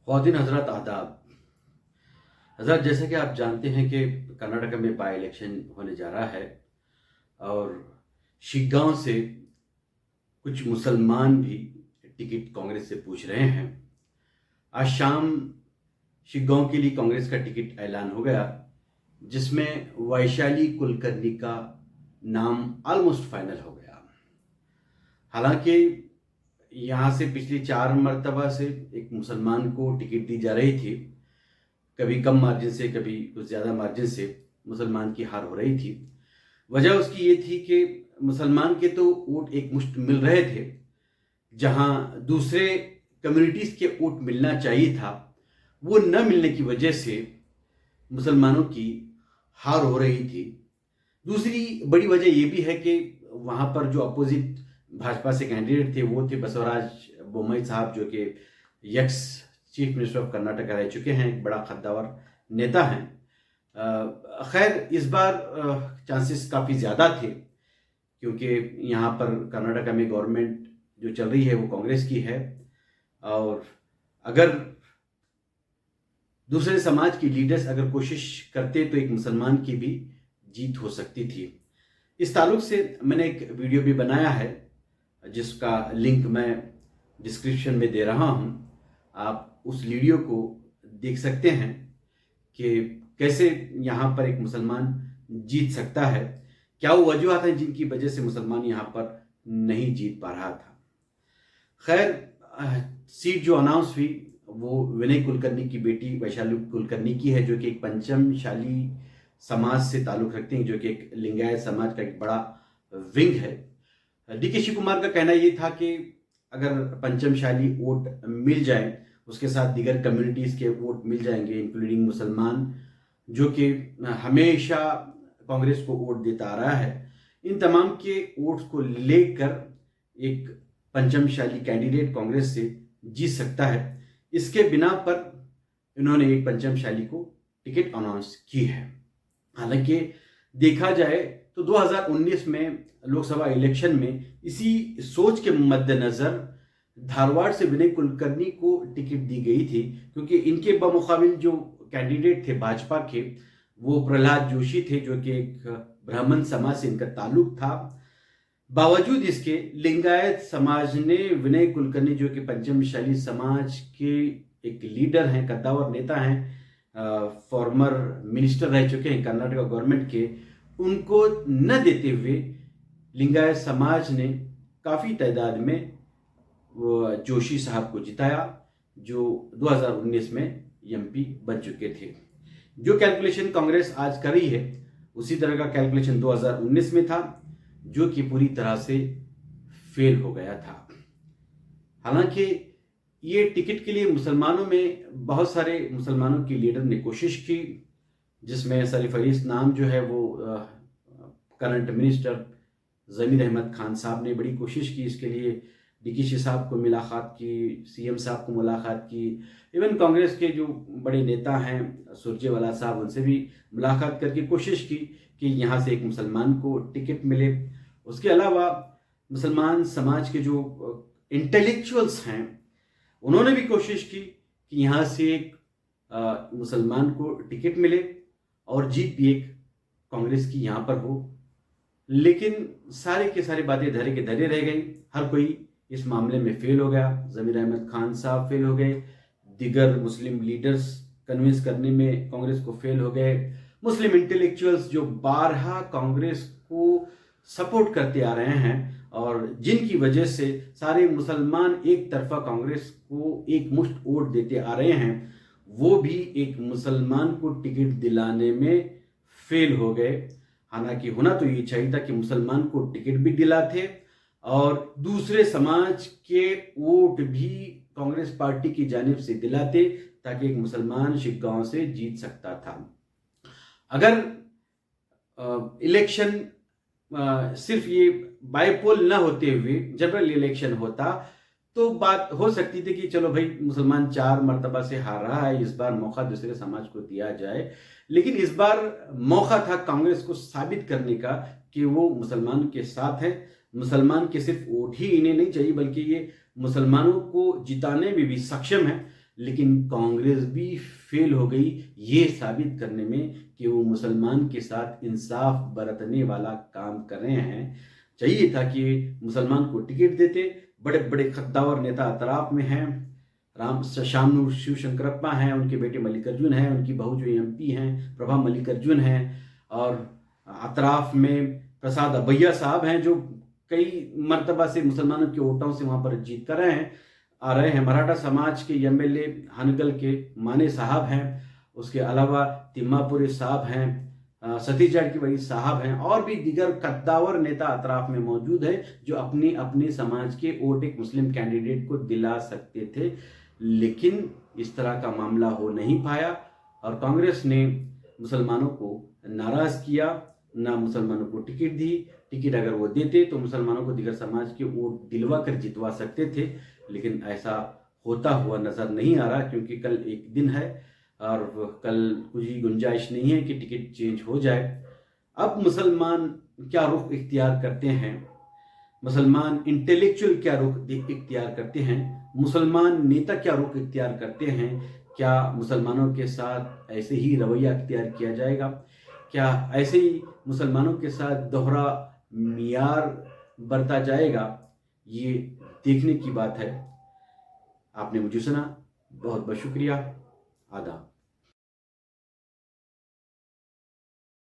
ख्वातीन हजरत आदाब। हजरत, जैसे कि आप जानते हैं कि कर्नाटक में बाई इलेक्शन होने जा रहा है और शिग्गांव से कुछ मुसलमान भी टिकट कांग्रेस से पूछ रहे हैं। आज शाम शिग्गांव के लिए कांग्रेस का टिकट ऐलान हो गया, जिसमें वैशाली कुलकर्णी का नाम ऑलमोस्ट फाइनल हो गया। हालांकि यहाँ से पिछली 4 मरतबा से एक मुसलमान को टिकट दी जा रही थी, कभी कम मार्जिन से कभी कुछ ज़्यादा मार्जिन से मुसलमान की हार हो रही थी। वजह उसकी ये थी कि मुसलमान के तो वोट एक मुश्त मिल रहे थे, जहां दूसरे कम्युनिटीज़ के वोट मिलना चाहिए था वो न मिलने की वजह से मुसलमानों की हार हो रही थी। दूसरी बड़ी वजह ये भी है कि वहाँ पर जो अपोजिट भाजपा से कैंडिडेट थे वो थे बसवराज बोम्मई साहब, जो कि x chief minister of Karnataka रह चुके हैं, एक बड़ा कद्दावर नेता हैं। खैर, इस बार चांसेस काफ़ी ज़्यादा थे, क्योंकि यहाँ पर कर्नाटक में गवर्नमेंट जो चल रही है वो कांग्रेस की है, और अगर दूसरे समाज की लीडर्स अगर कोशिश करते तो एक मुसलमान की भी जीत हो सकती थी। इस ताल्लुक से मैंने एक वीडियो भी बनाया है, जिसका लिंक मैं डिस्क्रिप्शन में दे रहा हूँ। आप उस वीडियो को देख सकते हैं कि कैसे यहाँ पर एक मुसलमान जीत सकता है, क्या वो वजूहत हैं जिनकी वजह से मुसलमान यहाँ पर नहीं जीत पा रहा था। खैर, सीट जो अनाउंस हुई वो विनय कुलकर्णी की बेटी वैशाली कुलकर्णी की है, जो कि एक पंचमशाली समाज से ताल्लुक़ रखते हैं, जो कि एक लिंगायत समाज का एक बड़ा विंग है। डीके शिव कुमार का कहना ये था कि अगर पंचमशाली वोट मिल जाए, उसके साथ दीगर कम्युनिटीज़ के वोट मिल जाएंगे, इंक्लूडिंग मुसलमान, जो कि हमेशा कांग्रेस को वोट देता आ रहा है, इन तमाम के वोट्स को लेकर एक पंचमशाली कैंडिडेट कांग्रेस से जीत सकता है। इसके बिना पर इन्होंने एक पंचमशाली को टिकट अनाउंस की है। हालांकि देखा जाए तो 2019 में लोकसभा इलेक्शन में इसी सोच के मद्देनज़र धारवाड़ से विनय कुलकर्णी को टिकट दी गई थी, क्योंकि इनके बमुकाबिल जो कैंडिडेट थे भाजपा के, वो प्रहलाद जोशी थे, जो कि एक ब्राह्मण समाज से इनका ताल्लुक था। बावजूद इसके लिंगायत समाज ने विनय कुलकर्णी, जो कि पंचमशाली समाज के एक लीडर हैं, कद्दावर नेता हैं, फॉर्मर मिनिस्टर रह चुके हैं कर्नाटक गवर्नमेंट के, उनको न देते हुए लिंगायत समाज ने काफ़ी तादाद में वो जोशी साहब को जिताया, जो 2019 में एमपी बन चुके थे। जो कैलकुलेशन कांग्रेस आज कर रही है उसी तरह का कैलकुलेशन 2019 में था, जो कि पूरी तरह से फेल हो गया था। हालांकि ये टिकट के लिए मुसलमानों में बहुत सारे मुसलमानों की लीडर ने कोशिश की, जिसमें सरफरीस नाम जो है वो करंट मिनिस्टर ज़मीर अहमद खान साहब ने बड़ी कोशिश की इसके लिए। डीके साहब को मुलाकात की, सीएम साहब को मुलाकात की, इवन कांग्रेस के जो बड़े नेता हैं सुरजेवाला साहब, उनसे भी मुलाकात करके कोशिश की कि यहाँ से एक मुसलमान को टिकट मिले। उसके अलावा मुसलमान समाज के जो इंटेलेक्चुअल्स हैं उन्होंने भी कोशिश की कि यहाँ से एक मुसलमान को टिकट मिले और जीत भी एक कांग्रेस की यहाँ पर हो। लेकिन सारे के सारे बातें धरे के धरे रह गई, हर कोई इस मामले में फेल हो गया। ज़मीर अहमद खान साहब फेल हो गए, दिगर मुस्लिम लीडर्स कन्विंस करने में कांग्रेस को फेल हो गए, मुस्लिम इंटेलेक्चुअल्स जो बारहा कांग्रेस को सपोर्ट करते आ रहे हैं और जिनकी वजह से सारे मुसलमान एक तरफा कांग्रेस को एक मुश्त वोट देते आ रहे हैं, वो भी एक मुसलमान को टिकट दिलाने में फेल हो गए। हालांकि होना तो ये चाहिए था कि मुसलमान को टिकट भी दिलाते और दूसरे समाज के वोट भी कांग्रेस पार्टी की जानिब से दिलाते, ताकि एक मुसलमान शिग्गांव से जीत सकता था। अगर इलेक्शन सिर्फ ये बाईपोल न होते हुए जनरल इलेक्शन होता तो बात हो सकती थी कि चलो भाई, मुसलमान 4 मरतबा से हार रहा है, इस बार मौका दूसरे समाज को दिया जाए। लेकिन इस बार मौका था कांग्रेस को साबित करने का कि वो मुसलमान के साथ है। मुसलमान के सिर्फ वोट ही इन्हें नहीं चाहिए, बल्कि ये मुसलमानों को जिताने में भी सक्षम है। लेकिन कांग्रेस भी फेल हो गई ये साबित करने में कि वो मुसलमान के साथ इंसाफ बरतने वाला काम कर रहे हैं। चाहिए था कि मुसलमान को टिकट देते। बड़े बड़े खद्दावर नेता अतराफ में हैं, राम शामनूर शिवशंकरप्पा हैं, उनके बेटे मल्लिकार्जुन हैं, उनकी बहू जो एमपी हैं प्रभा मल्लिकार्जुन हैं, और अतराफ में प्रसाद अबैया साहब हैं जो कई मर्तबा से मुसलमानों के वोटों से वहाँ पर जीत कर आ रहे हैं। मराठा समाज के एमएलए हनगल के माने साहब हैं, उसके अलावा तिम्मापुरी साहब हैं, सतीश जारकिहोली साहब हैं, और भी दीगर कद्दावर नेता अतराफ में मौजूद है जो अपने अपने समाज के वोट एक मुस्लिम कैंडिडेट को दिला सकते थे। लेकिन इस तरह का मामला हो नहीं पाया और कांग्रेस ने मुसलमानों को नाराज किया, ना मुसलमानों को टिकट दी। टिकट अगर वो देते तो मुसलमानों को दीगर समाज के वोट दिलवा कर जितवा सकते थे, लेकिन ऐसा होता हुआ नजर नहीं आ रहा, क्योंकि कल एक दिन है और कल कुछ ही गुंजाइश नहीं है कि टिकट चेंज हो जाए। अब मुसलमान क्या रुख इख्तियार करते हैं, मुसलमान इंटेलेक्चुअल क्या रुख इख्तियार करते हैं, मुसलमान नेता क्या रुख इख्तियार करते हैं, क्या मुसलमानों के साथ ऐसे ही रवैया इख्तियार किया जाएगा, क्या ऐसे ही मुसलमानों के साथ दोहरा मियार बरता जाएगा, ये देखने की बात है। आपने मुझे सुना, बहुत बहुत शुक्रिया। आदाब।